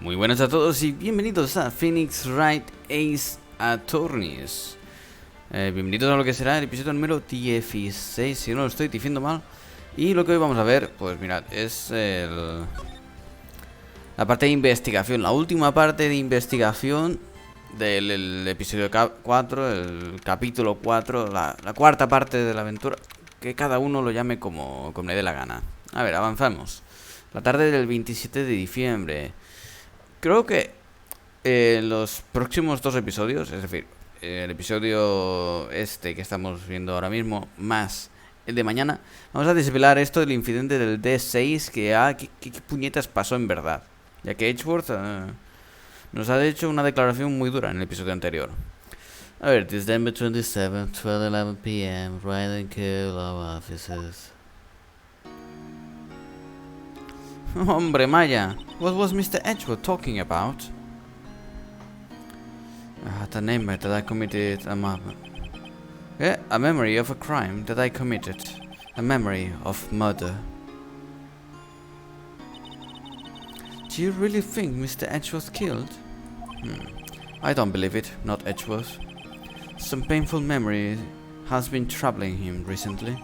Muy buenas a todos y bienvenidos a Phoenix Wright Ace Attorneys. Bienvenidos a lo que será el episodio número 16, si no lo estoy diciendo mal. Y lo que hoy vamos a ver, pues mirad, es la parte de investigación, la última parte de investigación del episodio 4, el capítulo 4, la cuarta parte de la aventura, que cada uno lo llame como le dé la gana. A ver, avanzamos. La tarde del 27 de diciembre. Creo que los próximos dos episodios, es decir, el episodio que estamos viendo ahora mismo, más el de mañana, vamos a desvelar esto del incidente del D6, ¿qué puñetas pasó en verdad? Ya que Edgeworth nos ha hecho una declaración muy dura en el episodio anterior. A ver, December 27, 12:11 p.m., Wright and Kill our officers. Hombre, Maya, what was Mr. Edgeworth talking about? The name that I committed a memory of a crime that I committed. A memory of murder. Do you really think Mr. Edgeworth killed? I don't believe it, not Edgeworth. Some painful memory has been troubling him recently.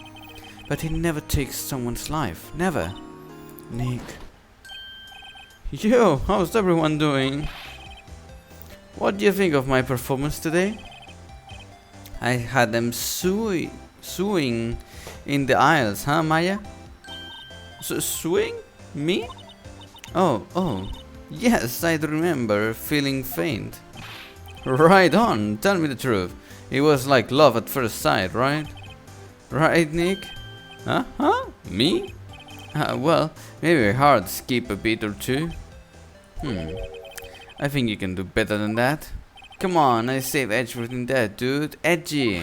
But he never takes someone's life. Never. Nick. Yo, how's everyone doing? What do you think of my performance today? I had them suing in the aisles, huh, Maya? Suing? Me? Oh, yes, I remember feeling faint. Right on, tell me the truth. It was like love at first sight, right? Right, Nick? Huh? Me? Well, maybe our hearts skip a beat or two. I think you can do better than that. Come on, I saved Edgeworth in that, dude. Edgy.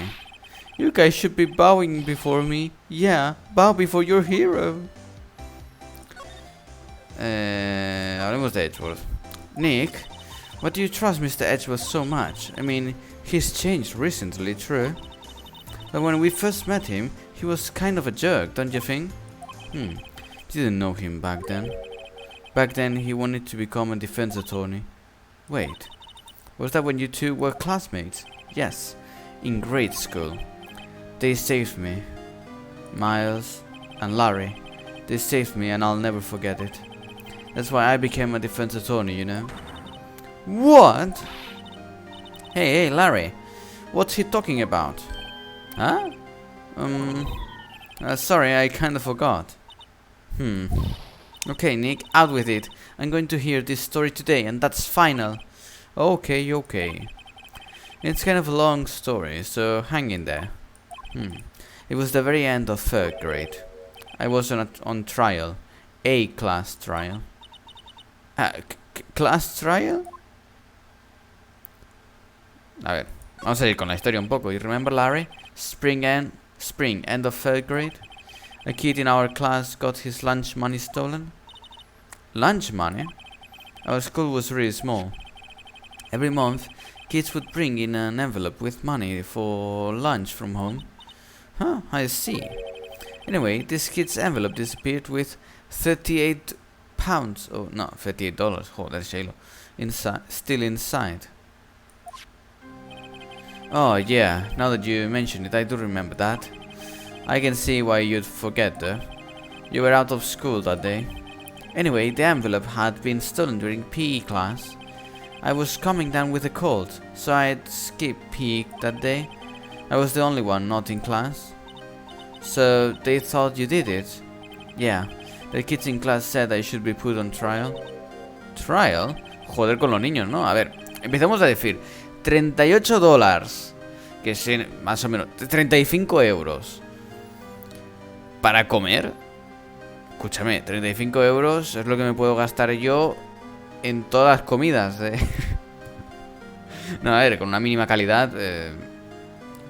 You guys should be bowing before me. Yeah, bow before your hero. Hablemos de Edgeworth. Nick, why do you trust Mr. Edgeworth so much? I mean, he's changed recently, true. But when we first met him, he was kind of a jerk, don't you think? Didn't know him back then. Back then, he wanted to become a defense attorney. Wait, was that when you two were classmates? Yes, in grade school. They saved me. Miles and Larry. They saved me and I'll never forget it. That's why I became a defense attorney, you know? What? Hey, Larry. What's he talking about? Huh? Sorry, I kinda forgot. Okay, Nick, out with it. I'm going to hear this story today, and that's final. Okay. It's kind of a long story, so hang in there. It was the very end of 3rd grade. I was on trial. A class trial. ¿Class trial? A ver, vamos a ir con la historia un poco. You remember Larry? Spring, end of 3rd grade? A kid in our class got his lunch money stolen. Lunch money? Our school was really small. Every month, kids would bring in an envelope with money for lunch from home. Huh, I see. Anyway, this kid's envelope disappeared with 38 pounds. Oh, no, $38. Joder, Shaylo. Still inside. Oh, yeah, now that you mention it, I do remember that. I can see why you'd forget though. You were out of school that day. Anyway, the envelope had been stolen during PE class. I was coming down with a cold, so I'd skipped PE that day. I was the only one not in class. So they thought you did it? Yeah, the kids in class said I should be put on trial. ¿Trial? Joder con los niños, ¿no? A ver, empezamos a decir $38, que es más o menos 35 euros. ¿Para comer? Escúchame, 35 euros es lo que me puedo gastar yo en todas las comidas. No, a ver, con una mínima calidad,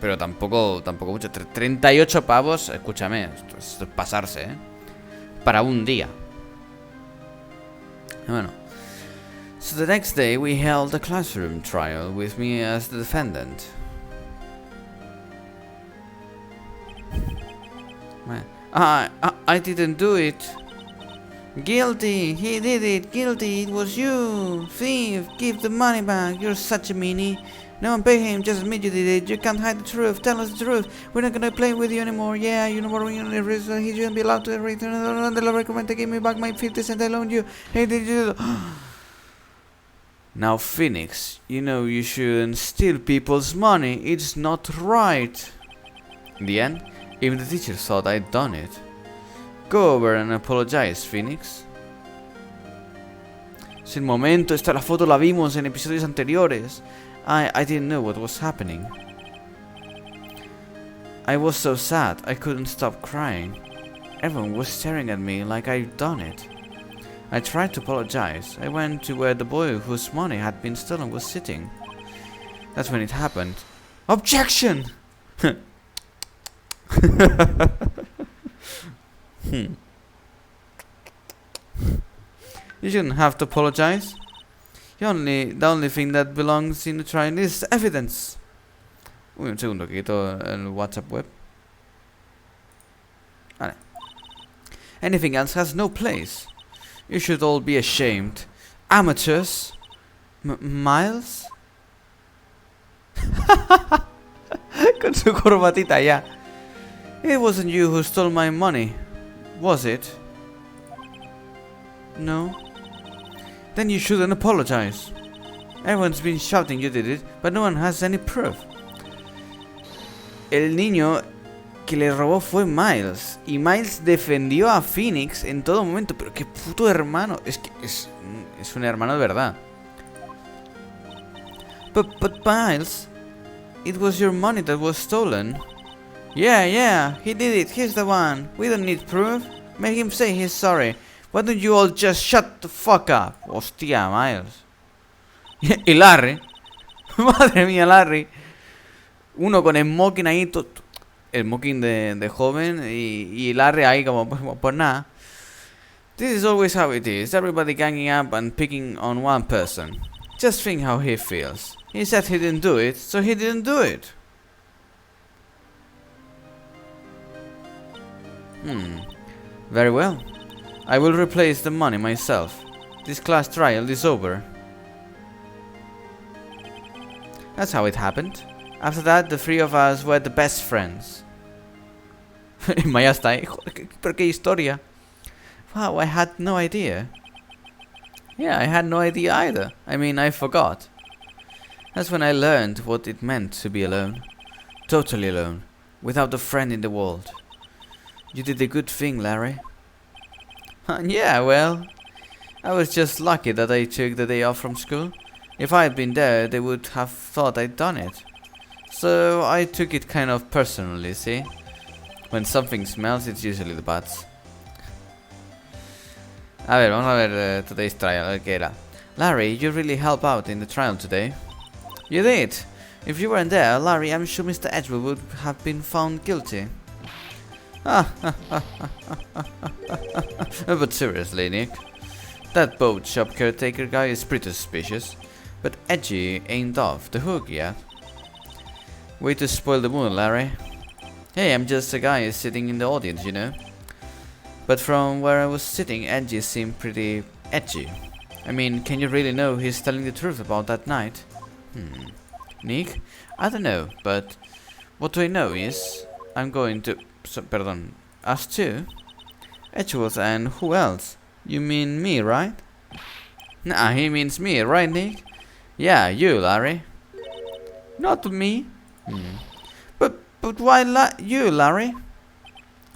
pero tampoco mucho. 38 pavos, escúchame, esto es pasarse, para un día. Bueno. So the next day we held a classroom trial with me as the defendant. I didn't do it. Guilty! He did it! Guilty! It was you! Thief! Give the money back! You're such a meanie! No one pay him, just admit you did it. You can't hide the truth. Tell us the truth. We're not gonna play with you anymore. Yeah, you know what we're gonna do. He shouldn't be allowed to return the recommend to give me back my 50 cents I loaned you. Hey, did you? Now, Phoenix, you know you shouldn't steal people's money. It's not right. In the end, even the teacher thought I'd done it. Go over and apologize, Phoenix. Es el momento. Esta la foto la vimos en episodios anteriores. I didn't know what was happening. I was so sad, I couldn't stop crying. Everyone was staring at me like I'd done it. I tried to apologize. I went to where the boy whose money had been stolen was sitting. That's when it happened. Objection! You shouldn't have to apologize. The only thing that belongs in the trial is evidence. Uy, un segundo, que quito el WhatsApp web. Vale. Anything else has no place. You should all be ashamed. Amateurs. Miles? Con su corbatita ya. It wasn't you who stole my money, was it? No? Then you shouldn't apologize. Everyone's been shouting you did it, but no one has any proof. El niño que le robó fue Miles, y Miles defendió a Phoenix en todo momento. Pero qué puto hermano. Es que es un hermano de verdad. But Miles, it was your money that was stolen. Yeah, he did it. He's the one. We don't need proof. Make him say he's sorry. Why don't you all just shut the fuck up? Hostia, Miles. Y Larry. Madre mía, Larry. Uno con smoking ahí. El smoking de joven. Y Larry ahí como pues nada. This is always how it is. Everybody ganging up and picking on one person. Just think how he feels. He said he didn't do it, so he didn't do it. Very well. I will replace the money myself. This class trial is over. That's how it happened. After that, the three of us were the best friends. Maya está ahí. Joder, pero qué historia. Wow, I had no idea. Yeah, I had no idea either. I mean, I forgot. That's when I learned what it meant to be alone. Totally alone. Without a friend in the world. You did a good thing, Larry. Yeah, well, I was just lucky that I took the day off from school. If I had been there, they would have thought I'd done it. So I took it kind of personally, see? When something smells, it's usually the bats. A ver, vamos a ver today's trial, a ver qué era. Larry, you really helped out in the trial today. You did. If you weren't there, Larry, I'm sure Mr. Edgewood would have been found guilty. But seriously, Nick, that boat shop caretaker guy is pretty suspicious, but Edgy ain't off the hook yet. Way to spoil the mood, Larry. Hey, I'm just a guy sitting in the audience, you know. But from where I was sitting, Edgy seemed pretty edgy. I mean, can you really know he's telling the truth about that night? Nick? I don't know, but what I know is I'm going to... perdón, us two? Edgeworth and who else? You mean me, right? Nah, he means me, right, Nick? Yeah, you, Larry. Not me. But why you, Larry?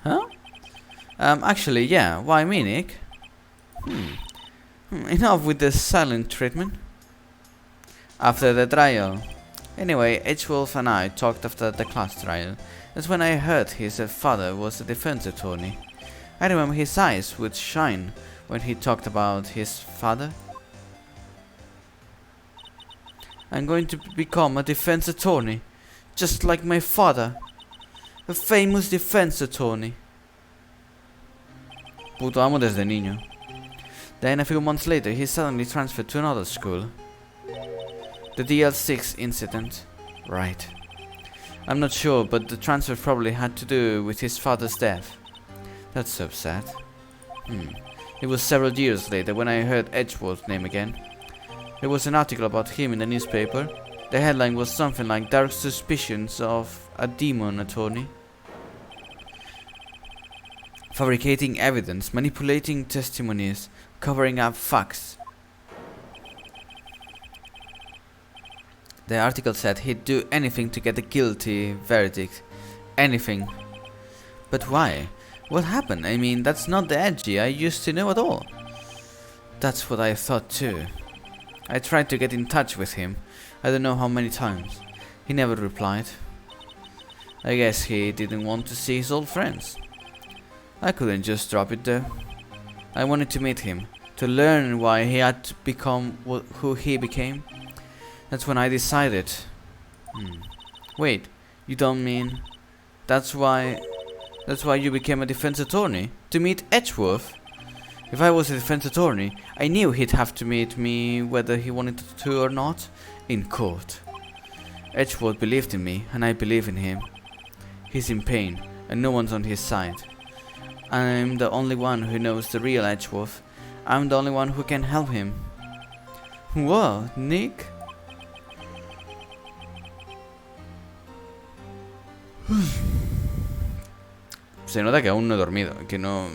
Huh? Actually, yeah, why me, Nick? Enough with the silent treatment. After the trial. Anyway, Edgeworth and I talked after the class trial. That's when I heard his father was a defense attorney. I remember his eyes would shine when he talked about his father. I'm going to become a defense attorney, just like my father. A famous defense attorney. Puto amo desde niño. Then a few months later, he suddenly transferred to another school. The DL-6 incident. Right. I'm not sure, but the transfer probably had to do with his father's death. That's so sad. It was several years later when I heard Edgeworth's name again. There was an article about him in the newspaper. The headline was something like "Dark Suspicions of a Demon Attorney. Fabricating evidence, manipulating testimonies, covering up facts." The article said he'd do anything to get a guilty verdict. Anything. But why? What happened? I mean, that's not the Edgy I used to know at all. That's what I thought too. I tried to get in touch with him. I don't know how many times. He never replied. I guess he didn't want to see his old friends. I couldn't just drop it though. I wanted to meet him, to learn why he had to become who he became. That's when I decided. Wait, you don't mean that's why you became a defense attorney? To meet Edgeworth? If I was a defense attorney, I knew he'd have to meet me whether he wanted to or not, in court. Edgeworth believed in me, and I believe in him. He's in pain, and no one's on his side. I'm the only one who knows the real Edgeworth. I'm the only one who can help him. What, Nick? Se nota que aún no he dormido, que no...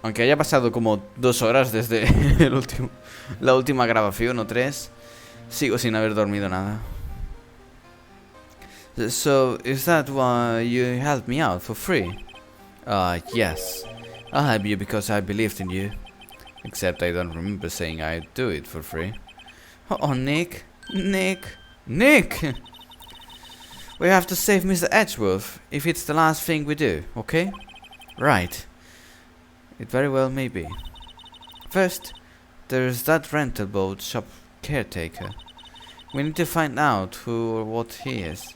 Aunque haya pasado como 2 horas desde la última grabación o 3, sigo sin haber dormido nada. So, is that why you helped me out for free? Yes. I'll help you because I believed in you. Except I don't remember saying I'd do it for free. Oh, Nick! Nick! We have to save Mr. Edgeworth, if it's the last thing we do, okay? Right. It very well may be. First, there's that rental boat shop caretaker. We need to find out who or what he is.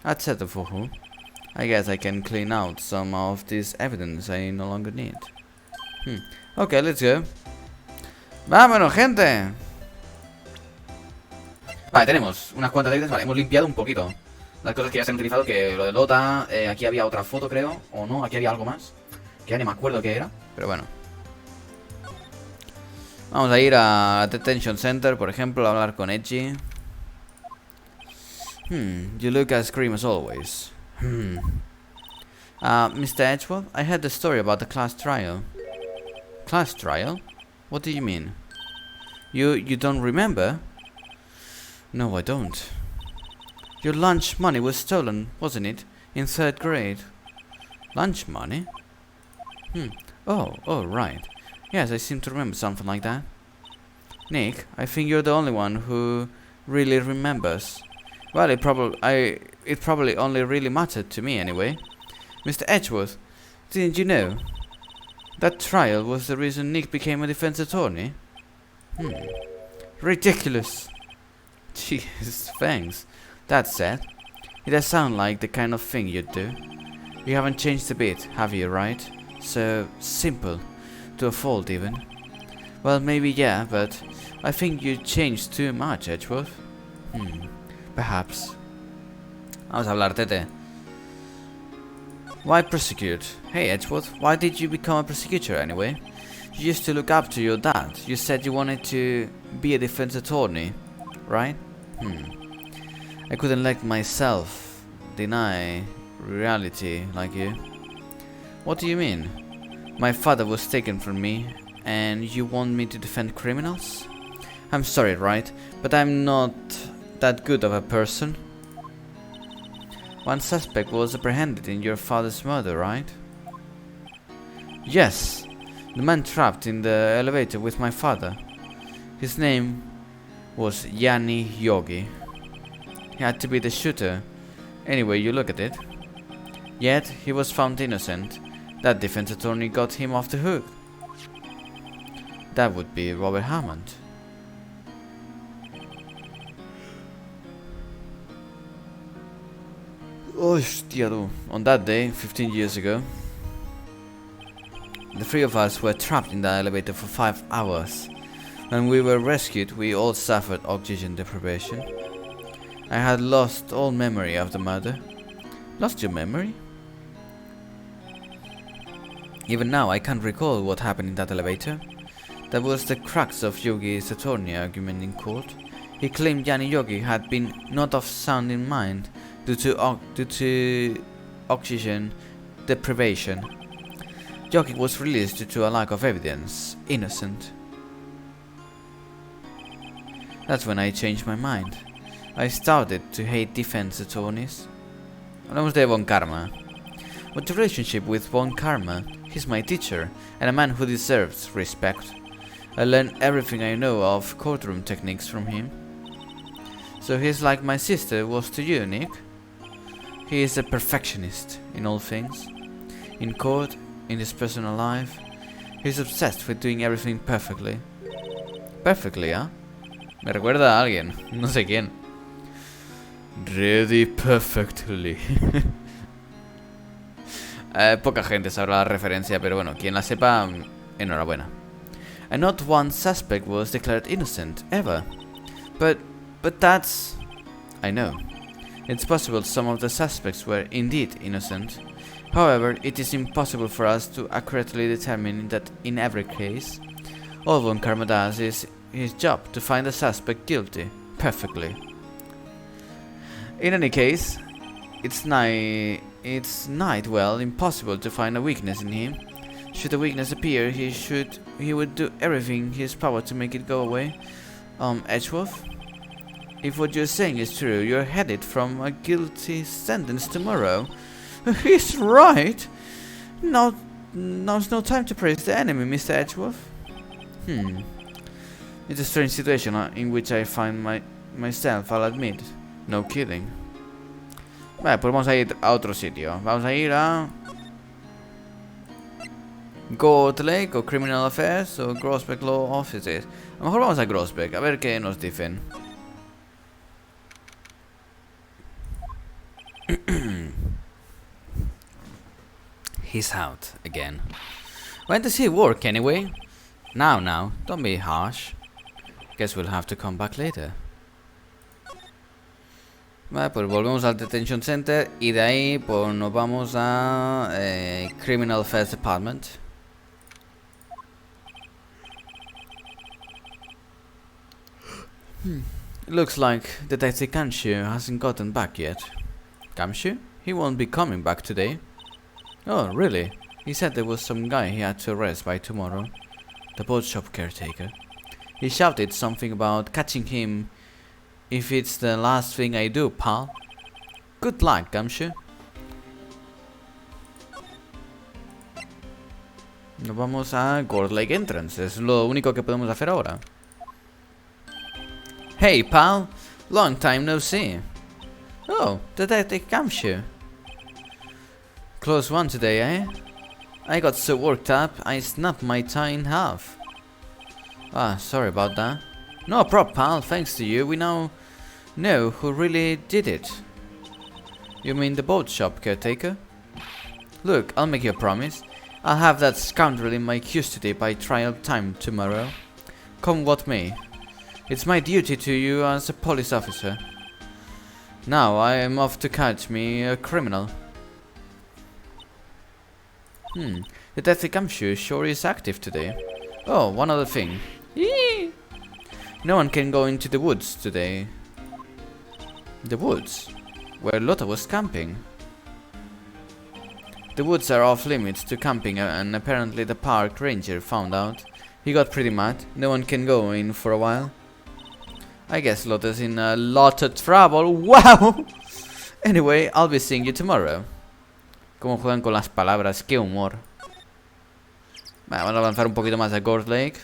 I'd settle for who. I guess I can clean out some of this evidence I no longer need. Okay, let's go. ¡Vámonos, gente! Vale, tenemos unas cuantas deudas. Vale, hemos limpiado un poquito las cosas que ya se han utilizado, que lo de Lota, aquí había otra foto creo, o no, aquí había algo más, que ya ni me acuerdo qué era, pero bueno. Vamos a ir a Detention Center, por ejemplo, a hablar con Edgy. You look as grim as always. Mr. Edgeworth, I heard the story about the class trial. Class trial? What do you mean? You don't remember? No, I don't. Your lunch money was stolen, wasn't it? In 3rd grade. Lunch money? Oh, right. Yes, I seem to remember something like that. Nick, I think you're the only one who really remembers. Well, it probably only really mattered to me anyway. Mr. Edgeworth, didn't you know? That trial was the reason Nick became a defense attorney? Ridiculous. Jeez, thanks. That said, it does sound like the kind of thing you'd do. You haven't changed a bit, have you, Wright? So simple. To a fault, even. Well, maybe yeah, but I think you changed too much, Edgeworth. Perhaps. Vamos a hablar, Tete. Why prosecute? Hey, Edgeworth, why did you become a prosecutor anyway? You used to look up to your dad. You said you wanted to be a defense attorney, right? I couldn't let myself deny reality like you. What do you mean? My father was taken from me, and you want me to defend criminals? I'm sorry, right? But I'm not that good of a person. One suspect was apprehended in your father's murder, right? Yes, the man trapped in the elevator with my father. His name was Yanni Yogi. He had to be the shooter, any way you look at it. Yet, he was found innocent. That defense attorney got him off the hook. That would be Robert Hammond. Hostia, tú. On that day, 15 years ago, the 3 of us were trapped in the elevator for 5 hours. When we were rescued, we all suffered oxygen deprivation. I had lost all memory of the murder. Lost your memory? Even now, I can't recall what happened in that elevator. That was the crux of Yogi's attorney argument in court. He claimed Jani Yogi had been not of sound in mind due to oxygen deprivation. Yogi was released due to a lack of evidence. Innocent. That's when I changed my mind. I started to hate defense attorneys. Hablamos de Von Karma. What the relationship with Von Karma? He's my teacher, and a man who deserves respect. I learned everything I know of courtroom techniques from him. So he's like my sister was to you, Nick. He is a perfectionist in all things. In court, in his personal life, he's obsessed with doing everything perfectly. Perfectly, ¿ah? Me recuerda a alguien, no sé quién. Ready perfectly. Poca gente sabrá la referencia, pero bueno, quien la sepa, enhorabuena. And not one suspect was declared innocent, ever. But that's... I know. It's possible some of the suspects were indeed innocent. However, it is impossible for us to accurately determine that in every case. All Von Karma does is his job to find the suspect guilty, perfectly. In any case, it's well impossible to find a weakness in him. Should a weakness appear, he would do everything in his power to make it go away. Edgeworth? If what you're saying is true, you're headed from a guilty sentence tomorrow. He's right. Now's no time to praise the enemy, Mr. Edgeworth. It's a strange situation in which I find myself, I'll admit. No kidding. Vale, pues vamos a ir a otro sitio. Vamos a ir a... Gold Lake o Criminal Affairs o Grosbeck Law Offices. A lo mejor vamos a Grosbeck, a ver qué nos dicen. He's out again. When does he work anyway? Now, don't be harsh. Guess we'll have to come back later. Vale, pues volvemos al Detention Center y de ahí pues nos vamos a Criminal Affairs Department. Looks like Detective Kamshu hasn't gotten back yet. Kamshu? He won't be coming back today. Oh, really? He said there was some guy he had to arrest by tomorrow. The boat shop caretaker. He shouted something about catching him if it's the last thing I do, pal. Good luck, Kamshu. Nos vamos a Gold Lake Entrance. Es lo único que podemos hacer ahora. Hey, pal. Long time no see. Oh, Detective Kamshu. Close one today, eh? I got so worked up, I snapped my tie in half. Ah, sorry about that. No problem, pal. Thanks to you, we now know who really did it. You mean the boat shop caretaker? Look, I'll make you a promise. I'll have that scoundrel in my custody by trial time tomorrow. Come what may. It's my duty to you as a police officer. Now I am off to catch me a criminal. Detective Kamshu sure is active today. Oh, one other thing. Eee! No one can go into the woods today. The woods? Where Lotta was camping. The woods are off limits to camping and apparently the park ranger found out. He got pretty mad. No one can go in for a while. I guess Lotta's in a lot of trouble. Wow! Anyway, I'll be seeing you tomorrow. Cómo juegan con las palabras, qué humor. Vamos a avanzar un poquito más a Gold Lake.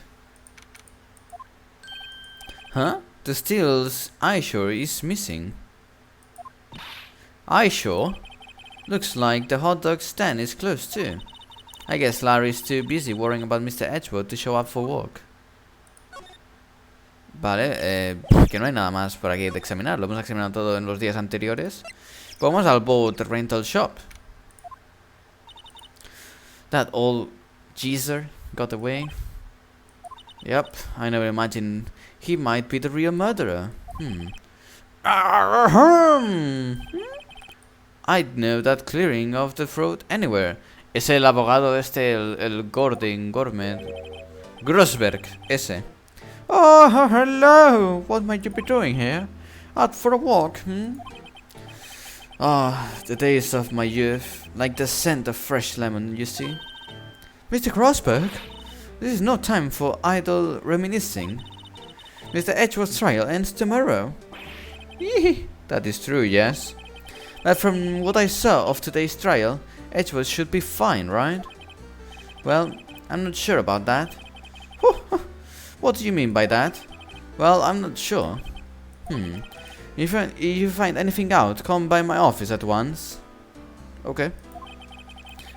Huh? The Steel's eyeshore is missing. Eyeshore? Looks like the hot dog stand is closed too. I guess Larry's too busy worrying about Mr. Edgeworth to show up for work. Vale, que no hay nada más por aquí de examinar. Lo hemos examinado todo en los días anteriores. Pues vamos al boat rental shop. That old geezer got away. Yep, I never imagined he might be the real murderer. I'd know that clearing of the throat anywhere. Es el abogado este, el Gordon Gourmet. Grosberg, ese. Oh, hello! What might you be doing here? Out for a walk, hmm? Ah, the days of my youth, like the scent of fresh lemon, you see. Mr. Grosberg, this is no time for idle reminiscing. Mr. Edgeworth's trial ends tomorrow. That is true, yes. But from what I saw of today's trial, Edgeworth should be fine, right? Well, I'm not sure about that. What do you mean by that? Well, I'm not sure. If you find anything out, come by my office at once. Okay.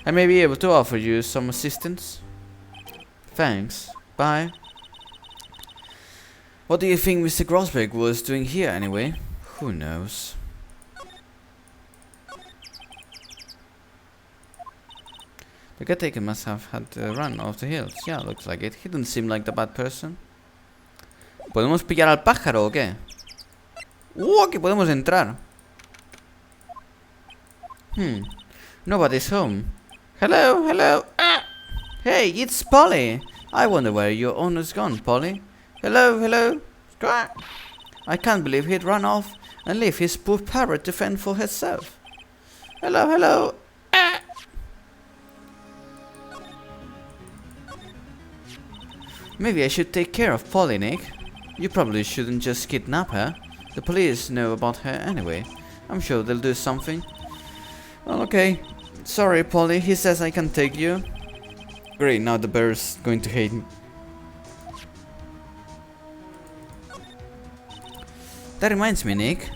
I may be able to offer you some assistance. Thanks. Bye. What do you think Mr. Grosberg was doing here anyway? Who knows? The caretaker must have had to run off the hills. Yeah, looks like it. He doesn't seem like the bad person. ¿Podemos pillar al pájaro o qué? Aquí podemos entrar. Nobody's home. Hello, hello. Ah! Hey, it's Polly. I wonder where your owner's gone, Polly. Hello, hello. I can't believe he'd run off and leave his poor parrot to fend for herself. Hello, hello. Ah! Maybe I should take care of Polly, Nick. You probably shouldn't just kidnap her. The police know about her anyway. I'm sure they'll do something. Well, okay. Sorry, Polly. He says I can take you. Great, now the bear's going to hate me. That reminds me, Nick.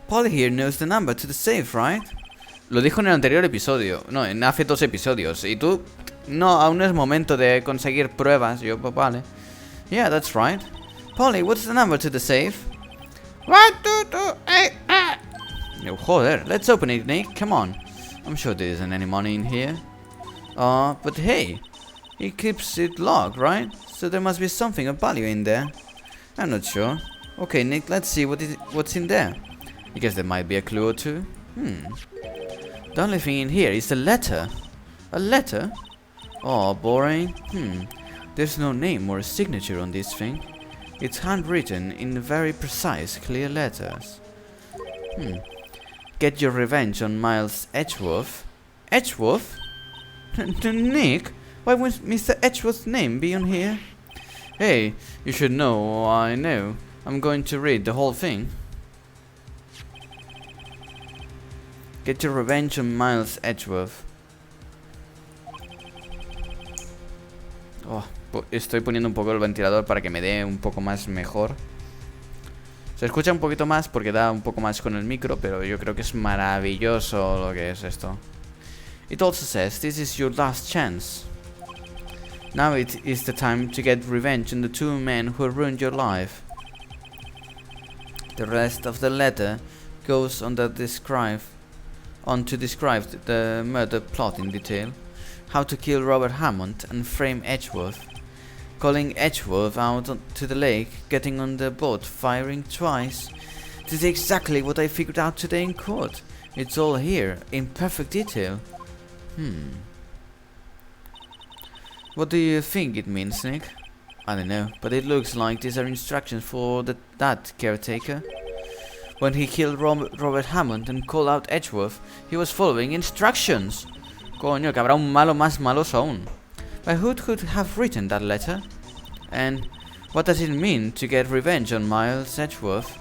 Polly here knows the number to the safe, right? Lo dijo en el anterior episodio. No, en hace 2 episodios. Y tú... No, aún no es momento de conseguir pruebas. Yo, pues vale. Yeah, that's right. Polly, what's the number to the safe? 1, 2, 2, 8, No, joder, let's open it, Nick. Come on. I'm sure there isn't any money in here. But hey, he keeps it locked, right? So there must be something of value in there. I'm not sure. Okay, Nick, let's see what's in there. I guess there might be a clue or two. The only thing in here is a letter. A letter? Oh, boring. There's no name or a signature on this thing. It's handwritten in very precise, clear letters. Get your revenge on Miles Edgeworth. Edgeworth? Nick, why would Mr. Edgeworth's name be on here? Hey, you should know, I know. I'm going to read the whole thing. Get your revenge on Miles Edgeworth. Oh, estoy poniendo un poco el ventilador para que me dé un poco más mejor. Se escucha un poquito más porque da un poco más con el micro, pero yo creo que es maravilloso lo que es esto. It also says, this is your last chance. Now it is the time to get revenge on the 2 men who ruined your life. The rest of the letter goes on to describe the murder plot in detail. How to kill Robert Hammond and frame Edgeworth. Calling Edgeworth out to the lake, getting on the boat, firing twice. This is exactly what I figured out today in court. It's all here, in perfect detail. What do you think it means, Nick? I don't know, but it looks like these are instructions for that caretaker. When he killed Robert Hammond and called out Edgeworth, he was following instructions. Coño, que habrá un malo más malos aún. But who could have written that letter? And what does it mean to get revenge on Miles Edgeworth?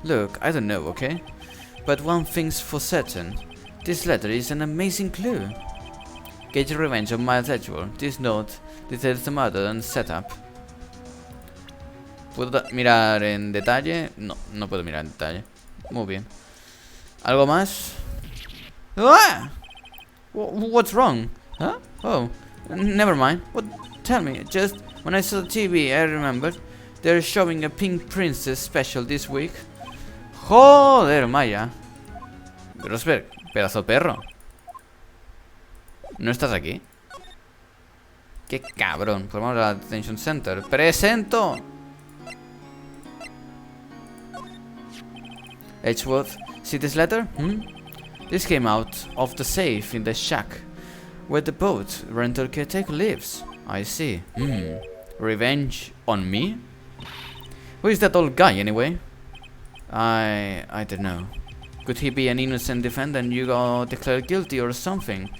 Look, I don't know, okay? But one thing's for certain. This letter is an amazing clue. Get your revenge on Miles Edgeworth. This note details the murder and setup. ¿Puedo mirar en detalle? No, no puedo mirar en detalle. Muy bien. ¿Algo más? ¡Ah! What's wrong? Huh? Oh, never mind. What? Tell me. Just when I saw the TV, I remembered they're showing a Pink Princess special this week. Joder, Maya. Grosberg, pedazo perro. ¿No estás aquí? Qué cabrón. Pues vamos a la Detention Center. ¡Presento! Edgeworth, see this letter? This came out of the safe in the shack where the boat rental caretaker lives. I see. Revenge on me? Who is that old guy anyway? I don't know. Could he be an innocent defendant and you got declared guilty or something?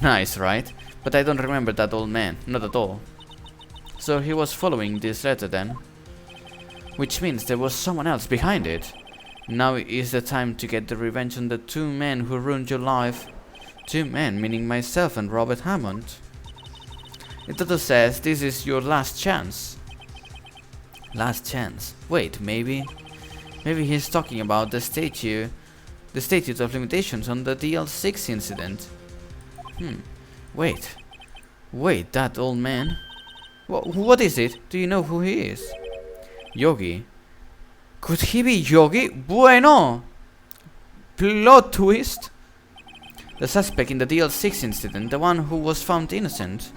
Nice, right? But I don't remember that old man, not at all. So he was following this letter then? Which means there was someone else behind it. Now is the time to get the revenge on the two men who ruined your life. Two men, meaning myself and Robert Hammond. It also says this is your last chance. Last chance. Wait, maybe he's talking about the statute of limitations on the DL-6 incident. Wait, that old man? What is it? Do you know who he is? Yogi. Could he be Yogi? Bueno! Plot twist! The suspect in the DL-6 incident, the one who was found innocent.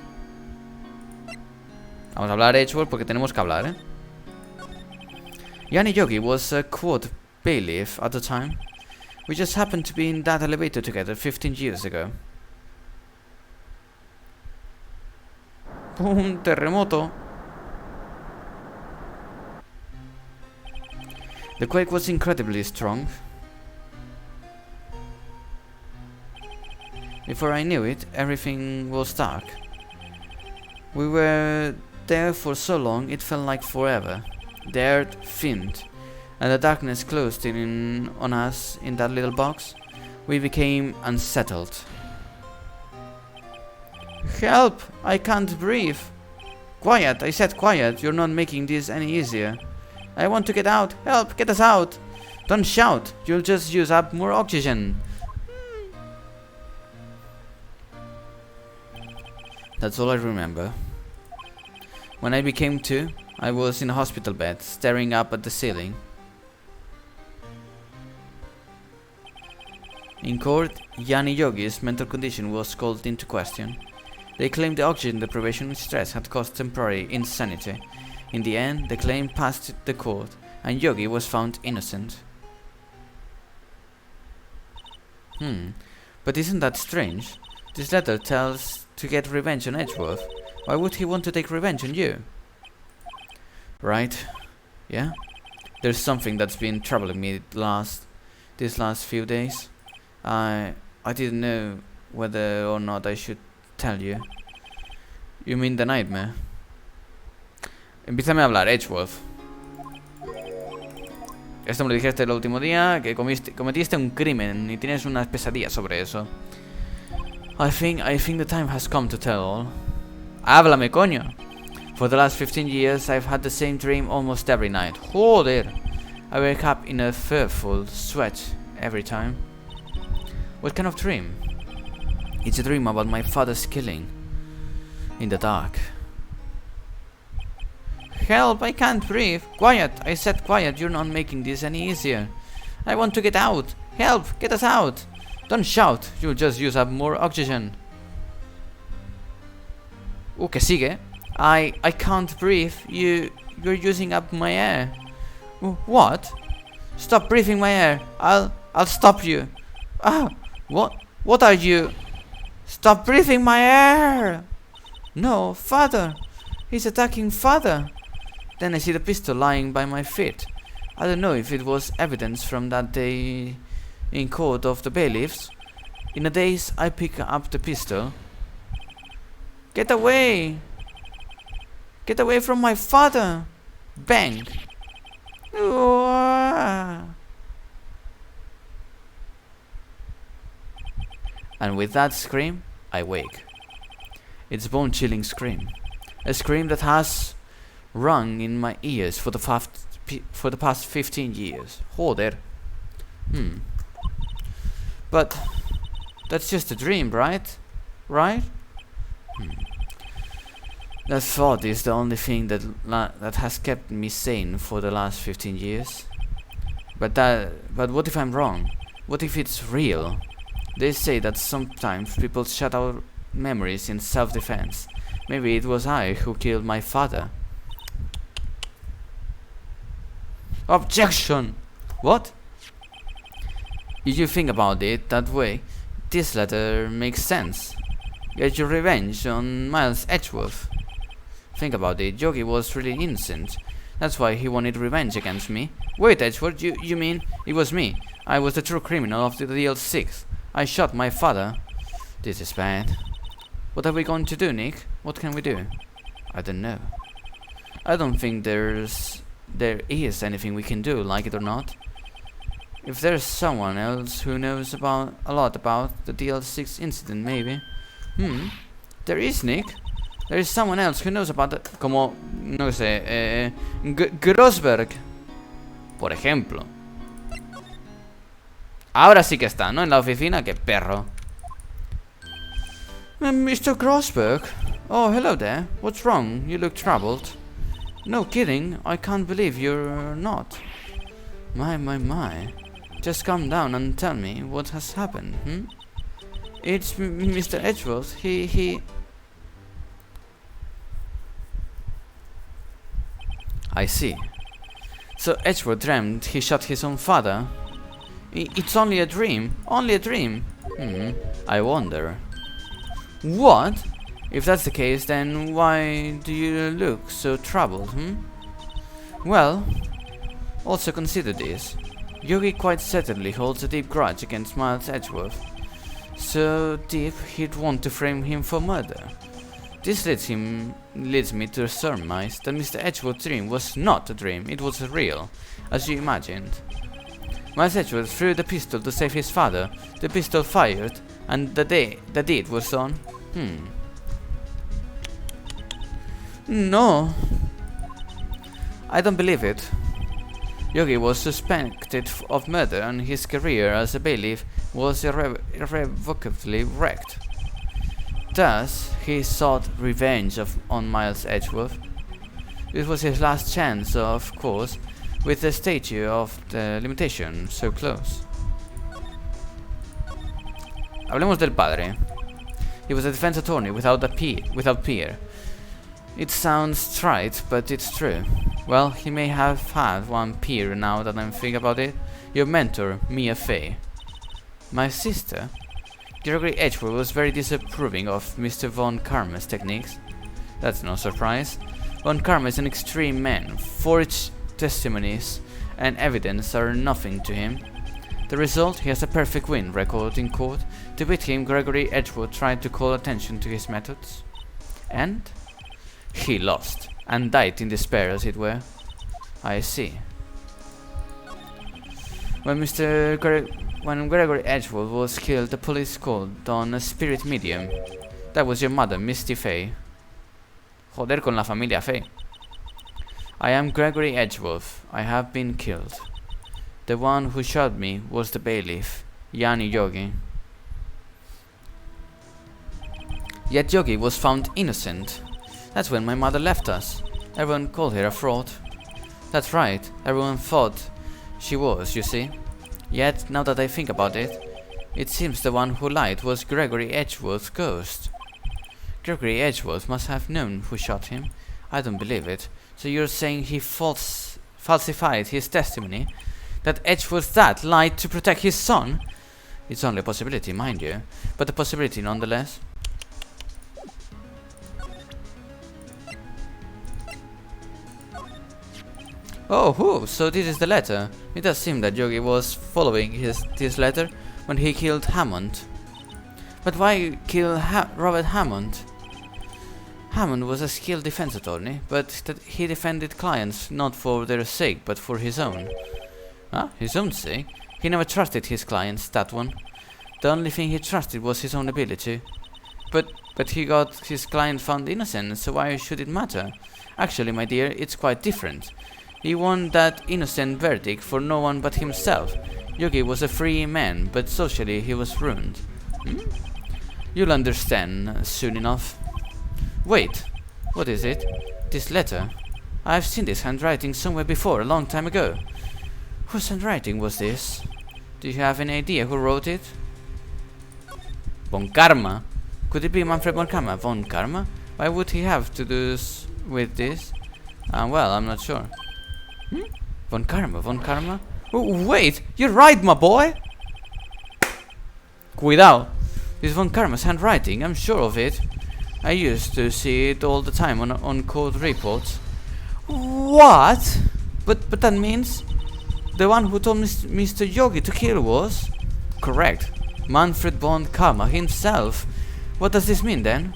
Vamos a hablar Edgeworth porque tenemos que hablar, Yanni Yogi was a quote bailiff at the time. We just happened to be in that elevator together 15 years ago. Boom, terremoto. The quake was incredibly strong. Before I knew it, everything was dark. We were there for so long, it felt like forever. The earth thinned, and the darkness closed in on us in that little box. We became unsettled. Help! I can't breathe. Quiet, I said quiet. You're not making this any easier. I want to get out. Help, get us out. Don't shout. You'll just use up more oxygen. That's all I remember. When I became two, I was in a hospital bed, staring up at the ceiling. In court, Yanni Yogi's mental condition was called into question. They claimed the oxygen deprivation and stress had caused temporary insanity. In the end, the claim passed the court, and Yogi was found innocent. But isn't that strange? This letter tells to get revenge on Edgeworth. Why would he want to take revenge on you? Right? Yeah? There's something that's been troubling me these last few days. I didn't know whether or not I should tell you. You mean the nightmare? Empiézame a hablar, Edgeworth. Esto me lo dijiste el último día, que cometiste un crimen y tienes unas pesadillas sobre eso. I think the time has come to tell all. Háblame, coño. For the last 15 years, I've had the same dream almost every night. Joder. I wake up in a fearful sweat every time. What kind of dream? It's a dream about my father's killing. In the dark. Help, I can't breathe. Quiet, I said quiet. You're not making this any easier. I want to get out. Help, get us out. Don't shout, you'll just use up more oxygen. Que sigue. I can't breathe. You're using up my air. What? Stop breathing my air. I'll stop you. Ah, what are you? Stop breathing my air. No, father. He's attacking father. Then I see the pistol lying by my feet. I don't know if it was evidence from that day in court of the bailiffs. In a daze, I pick up the pistol. Get away! Get away from my father! Bang! And with that scream, I wake. It's a bone-chilling scream. A scream that has rung in my ears for the past 15 years. Joder. But that's just a dream, right? Right? That thought is the only thing that has kept me sane for the last 15 years. But what if I'm wrong? What if it's real? They say that sometimes people shut out memories in self-defense. Maybe it was I who killed my father. Objection! What? If you think about it that way, this letter makes sense. Get your revenge on Miles Edgeworth. Think about it, Yogi was really innocent. That's why he wanted revenge against me. Wait, Edgeworth, you mean it was me? I was the true criminal of the DL-6. I shot my father. This is bad. What are we going to do, Nick? What can we do? I don't know. I don't think there is anything we can do, like it or not. If there's someone else who knows a lot about the DL-6 incident, maybe. There is, Nick. There is someone else who knows about it. Como, no sé, Grosberg, por ejemplo. Ahora sí que está, ¿no? En la oficina, qué perro. Mr. Grosberg? Oh, hello there. What's wrong? You look troubled. No kidding, I can't believe you're not. My. Just calm down and tell me what has happened, It's Mr. Edgeworth. He... I see. So Edgeworth dreamt he shot his own father? It's only a dream. Only a dream. I wonder. What? If that's the case, then why do you look so troubled, Well, also consider this. Yogi quite certainly holds a deep grudge against Miles Edgeworth. So deep he'd want to frame him for murder. This leads me to surmise that Mr. Edgeworth's dream was not a dream, it was real, as you imagined. Miles Edgeworth threw the pistol to save his father, the pistol fired, and the deed was done. No. I don't believe it. Yogi was suspected of murder and his career as a bailiff was irrevocably wrecked. Thus, he sought revenge on Miles Edgeworth. It was his last chance, of course, with the statute of the limitation so close. Hablemos del padre. He was a defense attorney without peer. It sounds trite, but it's true. Well, he may have had one peer now that I think about it. Your mentor, Mia Fey. My sister? Gregory Edgeworth was very disapproving of Mr. Von Karma's techniques. That's no surprise. Von Karma is an extreme man. Forged testimonies and evidence are nothing to him. The result, he has a perfect win record in court. To beat him, Gregory Edgeworth tried to call attention to his methods. And? He lost, and died in despair, as it were. I see. When Gregory Edgeworth was killed, the police called on a spirit medium. That was your mother, Misty Fey. Joder con la familia Fey. I am Gregory Edgeworth. I have been killed. The one who shot me was the bailiff, Yanni Yogi. Yet Yogi was found innocent. That's when my mother left us. Everyone called her a fraud. That's right, everyone thought she was, you see. Yet, now that I think about it, it seems the one who lied was Gregory Edgeworth's ghost. Gregory Edgeworth must have known who shot him. I don't believe it. So you're saying he falsified his testimony? That Edgeworth's dad lied to protect his son? It's only a possibility, mind you, but a possibility nonetheless. Oh, so this is the letter. It does seem that Yogi was following this letter when he killed Hammond. But why kill Robert Hammond? Hammond was a skilled defense attorney, but he defended clients not for their sake, but for his own. Ah, his own sake? He never trusted his clients, that one. The only thing he trusted was his own ability. But he got his client found innocent, so why should it matter? Actually, my dear, it's quite different. He won that innocent verdict for no one but himself. Yogi was a free man, but socially he was ruined. You'll understand soon enough. Wait, what is it? This letter? I've seen this handwriting somewhere before, a long time ago. Whose handwriting was this? Do you have any idea who wrote it? Von Karma? Could it be Manfred von Karma? Von Karma? Why would he have to do with this? Well, I'm not sure. Von Karma? Oh, wait, you're right, my boy! Cuidado! It's Von Karma's handwriting, I'm sure of it. I used to see it all the time on court reports. What? But that means the one who told Mr. Yogi to kill was? Correct. Manfred von Karma himself. What does this mean then?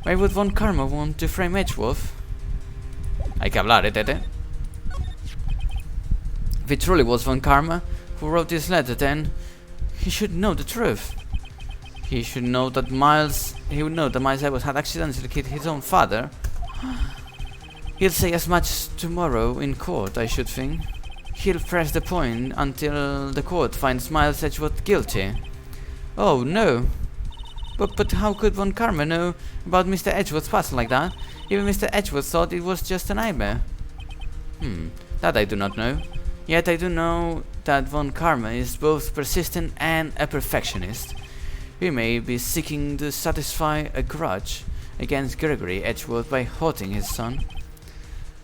Why would von Karma want to frame Edgeworth? Hay que hablar, tete. If it truly was von Karma who wrote this letter, then he should know the truth. He should know that he would know that Miles Edwards had accidentally killed his own father. He'll say as much tomorrow in court, I should think. He'll press the point until the court finds Miles Edgeworth guilty. Oh no. But how could von Karma know about Mr. Edgeworth's past like that? Even Mr. Edgeworth thought it was just a nightmare. That I do not know. Yet I do know that von Karma is both persistent and a perfectionist. He may be seeking to satisfy a grudge against Gregory Edgeworth by hurting his son.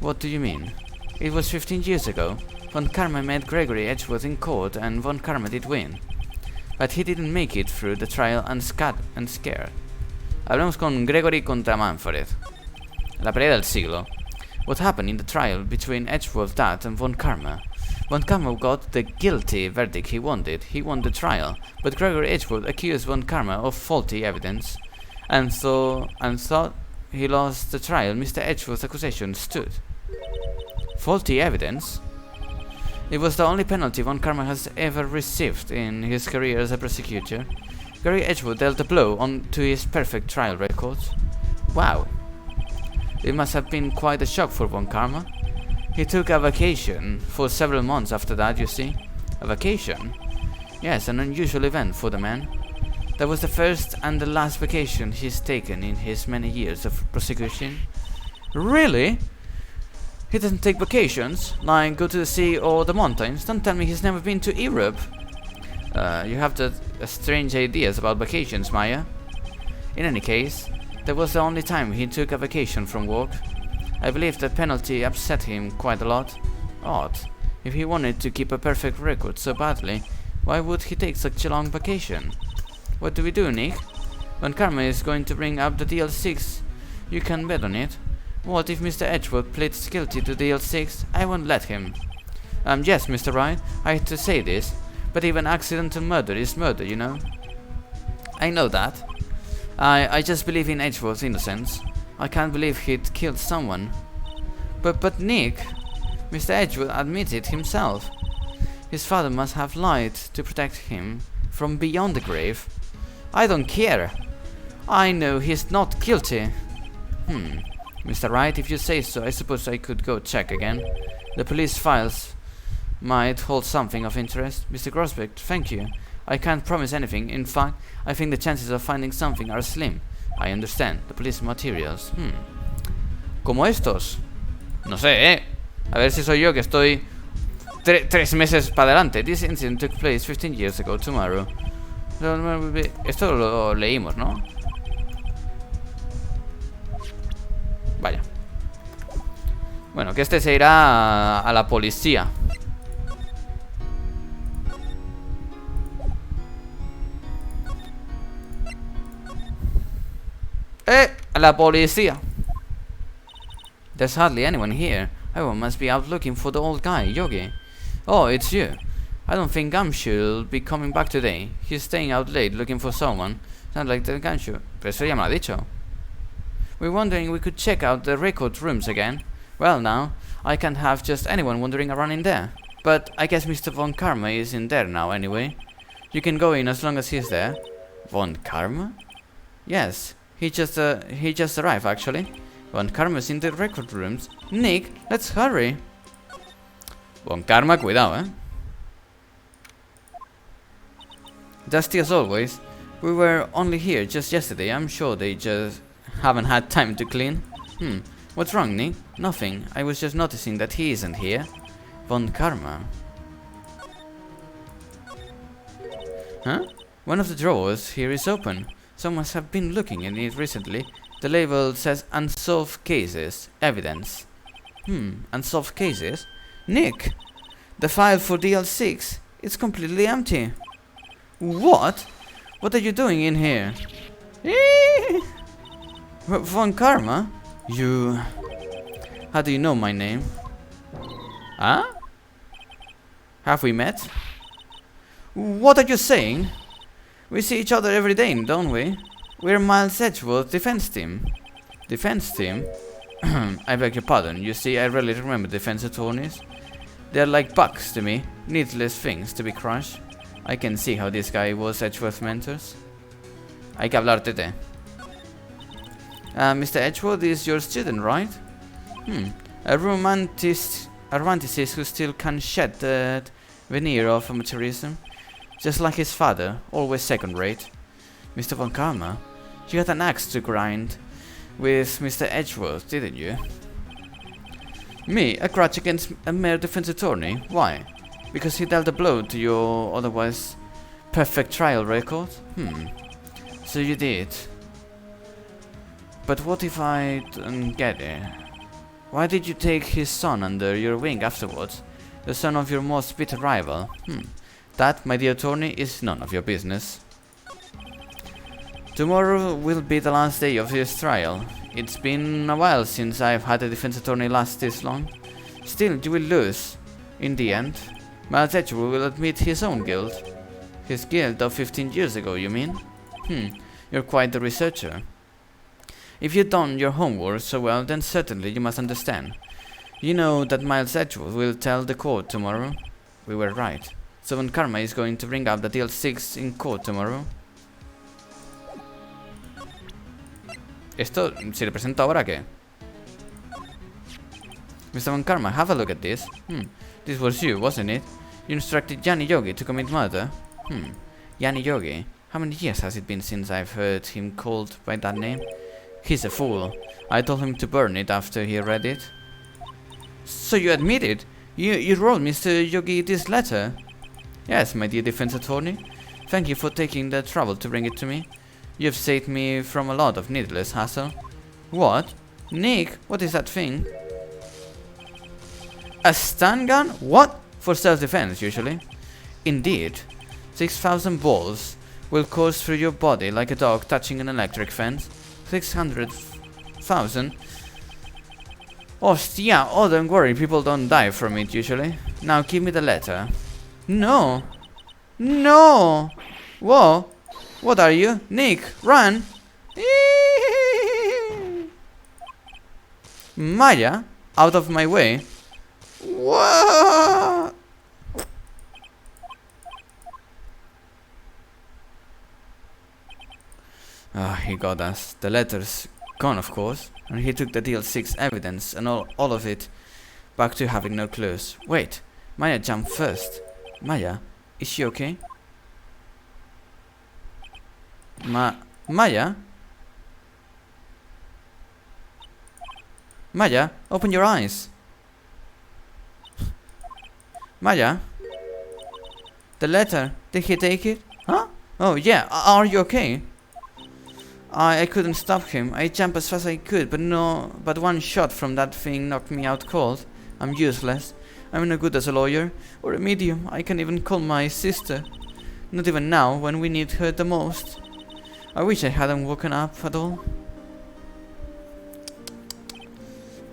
What do you mean? It was 15 years ago. Von Karma met Gregory Edgeworth in court and von Karma did win. But he didn't make it through the trial unscared. Hablemos con Gregory contra Manfred. La pelea del siglo. What happened in the trial between Edgeworth's dad and von Karma? Von Karma got the guilty verdict he wanted. He won the trial, but Gregory Edgeworth accused von Karma of faulty evidence, and thought he lost the trial. Mr. Edgeworth's accusation stood. Faulty evidence? It was the only penalty von Karma has ever received in his career as a prosecutor. Gregory Edgeworth dealt a blow to his perfect trial record. Wow. It must have been quite a shock for von Karma. He took a vacation for several months after that, you see. A vacation? Yes, an unusual event for the man. That was the first and the last vacation he's taken in his many years of prosecution. Really? He doesn't take vacations, like go to the sea or the mountains? Don't tell me he's never been to Europe. You have strange ideas about vacations, Maya. In any case, that was the only time he took a vacation from work. I believe that penalty upset him quite a lot. Odd. If he wanted to keep a perfect record so badly, why would he take such a long vacation? What do we do, Nick? When Karma is going to bring up the DL-6, you can bet on it. What if Mr. Edgeworth pleads guilty to DL-6? I won't let him. Yes, Mr. Wright, I hate to say this, but even accidental murder is murder, you know? I know that. I just believe in Edgeworth's innocence. I can't believe he'd killed someone. But Nick, Mr. Edgeworth admitted himself. His father must have lied to protect him from beyond the grave. I don't care. I know he's not guilty. Mr. Wright, if you say so, I suppose I could go check again. The police files might hold something of interest. Mr. Grosbeck, thank you. I can't promise anything. In fact, I think the chances of finding something are slim. I understand. The police materials. Como estos. No sé, A ver si soy yo que estoy 3 meses para adelante. This incident took place 15 years ago tomorrow. Esto lo leímos, ¿no? Vaya. Bueno, que este se irá a la policía. A la policía. There's hardly anyone here. Everyone must be out looking for the old guy, Yogi. Oh, it's you. I don't think Gumshoe'll be coming back today. He's staying out late looking for someone. Sounds like the Gumshoe. Pero eso ya me lo ha dicho. We're wondering we could check out the record rooms again. Well now, I can't have just anyone wandering around in there. But I guess Mr. Von Karma is in there now anyway. You can go in as long as he's there. Von Karma? Yes, he just arrived actually. Von Karma's in the record rooms. Nick, let's hurry. Von Karma, cuidado, Dusty as always. We were only here just yesterday. I'm sure they just haven't had time to clean. What's wrong, Nick? Nothing. I was just noticing that he isn't here. Von Karma. Huh? One of the drawers here is open. Someone must have been looking in it recently. The label says unsolved cases. Evidence. Unsolved cases? Nick! The file for DL-6. It's completely empty. What? What are you doing in here? Von Karma? You... How do you know my name? Huh? Have we met? What are you saying? We see each other every day, don't we? We're Miles Edgeworth's defense team. Defense team? I beg your pardon. You see, I rarely remember defense attorneys. They're like bugs to me. Needless things to be crushed. I can see how this guy was Edgeworth's mentors. Hay que hablar, Tete. Mr. Edgeworth is your student, right? A romanticist who still can shed that veneer of amateurism. Just like his father, always second-rate. Mr. Von Karma, you had an axe to grind with Mr. Edgeworth, didn't you? Me? A grudge against a mere defense attorney? Why? Because he dealt a blow to your otherwise perfect trial record? So you did. But what if I don't get it? Why did you take his son under your wing afterwards? The son of your most bitter rival? That, my dear attorney, is none of your business. Tomorrow will be the last day of his trial. It's been a while since I've had a defense attorney last this long. Still, you will lose. In the end, Miles Edgeworth will admit his own guilt. His guilt of 15 years ago, you mean? You're quite the researcher. If you've done your homework so well, then certainly you must understand. You know that Miles Edgeworth will tell the court tomorrow. We were right. So Von Karma is going to bring up the DL-6 in court tomorrow. ¿Esto se le presenta ahora qué? Mr. Von Karma, have a look at this. This was you, wasn't it? You instructed Yanni Yogi to commit murder? Yanni Yogi? How many years has it been since I've heard him called by that name? He's a fool. I told him to burn it after he read it. So you admit it? You wrote Mr. Yogi this letter? Yes, my dear defense attorney. Thank you for taking the trouble to bring it to me. You've saved me from a lot of needless hassle. What? Nick, what is that thing? A stun gun? What? For self-defense, usually. Indeed. 6,000 balls will course through your body like a dog touching an electric fence. 600,000? Hostia, oh, don't worry, people don't die from it usually. Now give me the letter. No! No! Whoa! What are you? Nick, run! Maya, out of my way. What? He got us. The letter's gone, of course. And he took the DL-6 evidence and all of it back to having no clues. Wait, Maya jumped first. Maya, is she okay? Maya? Maya, open your eyes. Maya? The letter, did he take it? Huh? Oh yeah, are you okay? I couldn't stop him. I jumped as fast as I could, but one shot from that thing knocked me out cold. I'm useless. I'm no good as a lawyer or a medium. I can't even call my sister. Not even now, when we need her the most. I wish I hadn't woken up at all.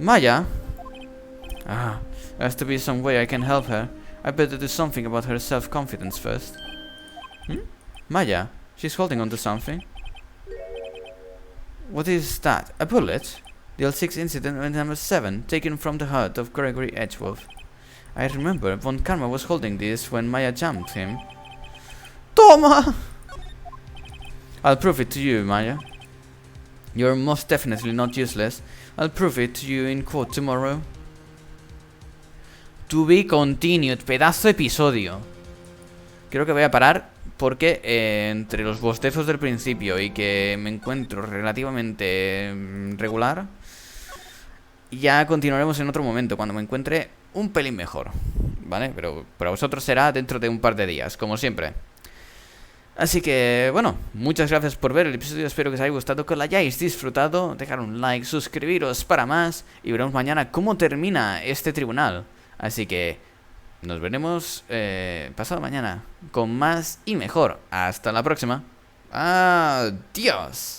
Maya? There has to be some way I can help her. I better do something about her self-confidence first. Maya? She's holding on to something. What is that? A bullet? DL-6 incident number 7, taken from the hut of Gregory Edgeworth. I remember Von Karma was holding this when Maya jumped him. Toma! I'll prove it to you, Maya. You're most definitely not useless. I'll prove it to you in court tomorrow. To be continued, pedazo de episodio. Creo que voy a parar porque entre los bostezos del principio y que me encuentro relativamente regular, ya continuaremos en otro momento, cuando me encuentre un pelín mejor, ¿vale? Pero para vosotros será dentro de un par de días, como siempre. Así que, bueno, muchas gracias por ver el episodio, espero que os haya gustado, que lo hayáis disfrutado, dejar un like, suscribiros para más y veremos mañana cómo termina este tribunal. Así que nos veremos pasado mañana con más y mejor. Hasta la próxima. Adiós.